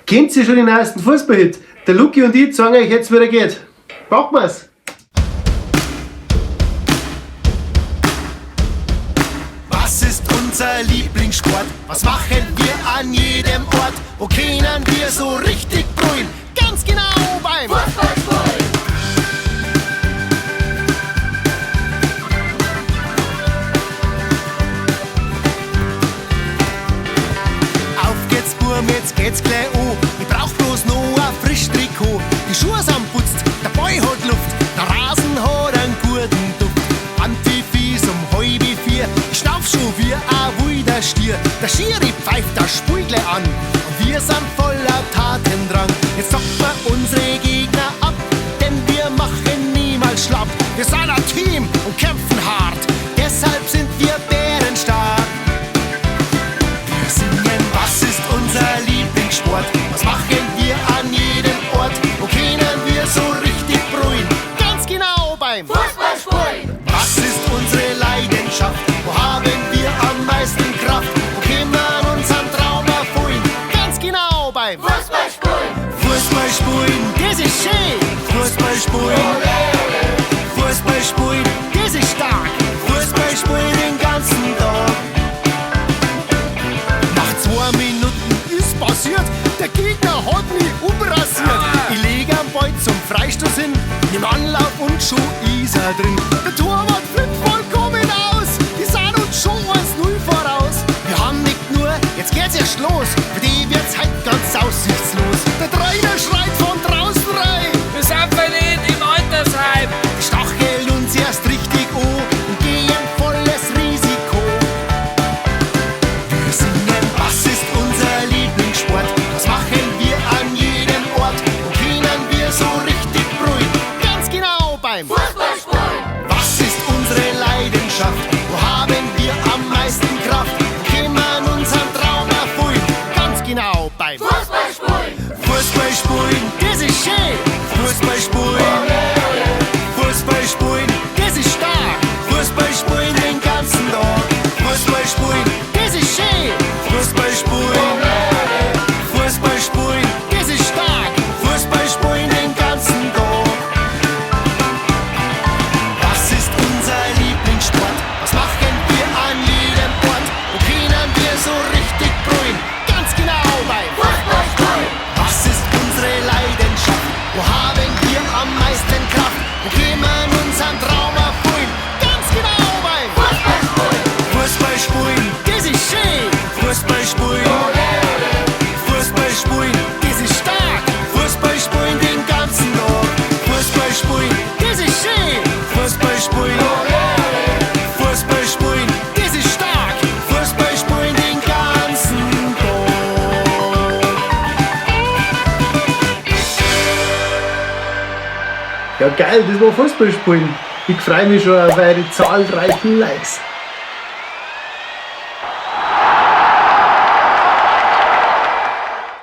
Kennt ihr schon den neuesten Fußballhit? Der Luki und ich sagen euch jetzt, wie er geht. Packen wir's! Was ist unser Lieblingssport? Was machen wir an jedem Ort? Wo können wir so richtig brüllen? Ganz genau beim Fußballspielen! Auf geht's, Burm, jetzt geht's gleich an. Ich brauch bloß noch ein Frischtrikot. Die Schuhe sind putzt, der Ball hat Luft, der Rasen hat einen guten Duft. Antifis um 3:30, ich schnauf schon wie ein wilder Stier. Der Schiri pfeift das Spiel gleich an und wir sind voller Tatendrang. Jetzt zocken wir unsere Gegner ab, denn wir machen niemals schlapp. Wir sind ein Team und kämpfen hart, deshalb sind wir bärenstark. Wir singen, was ist unser Lieblingssport? Was machen wir an jedem Ort? Wo können wir so richtig brüllen? Ganz genau beim Fußballspielen! Was ist unsere Leidenschaft? Wo haben wir am meisten Kraft? Wo können wir unseren Traum erfüllen? Ganz genau beim Fußballspielen! Fußballspielen, das ist schön! Fußballspielen! Fußballspielen, das ist stark! Fußballspielen den ganzen Tag! Nach 2 Minuten ist passiert, der Gegner hat mich umrasiert. Ich lege am Ball zum Freistoß hin, nimm Anlauf und schon ist er drin. Der Torwart flippt vollkommen aus, die sind uns schon 1:0 voraus. Wir haben nicht nur, jetzt geht's erst los, für die wird's halt ganz aussichtslos. Der Trainer schreit von draußen rein, Wir sind verliebt im Altersheim. die stacheln uns erst richtig an und gehen volles Risiko. Wir singen, was ist unser Lieblingssport? Was machen wir an jedem Ort? Wo können wir so richtig brüllen? Ganz genau beim Fußballspielen! Was ist unsere Leidenschaft? Wo haben wir am meisten Kraft? Wo können wir unseren Traum erfüllen? Ganz genau beim Fußballspielen! Fußballspielen, das ist schön! Fußballspielen! Fußballspielen, das ist stark! Fußballspielen den ganzen Tag! Fußballspielen, das ist schön! Fußballspielen! Fußballspielen, das ist stark! Fußballspielen den ganzen Tag! Was ist unser Lieblingssport? Was machen wir an jedem Ort? Wo können wir so richtig brüllen? Ganz genau beim Fußballspielen! Was ist unsere Leidenschaft? Wo haben wir am meisten Kraft? Wo können wir unseren Traum erfüllen? Ganz genau beim Fußballspielen! Fußballspielen, das ist schön! Fußballspielen! Fußballspielen, das ist stark! Fußballspielen den ganzen Tag! Fußballspielen, das ist schön! Fußballspielen! Fußballspielen, das ist stark! Fußballspielen den ganzen Tag! Ja geil, das war Fußballspielen. Ich freue mich schon auf eure zahlreichen Likes.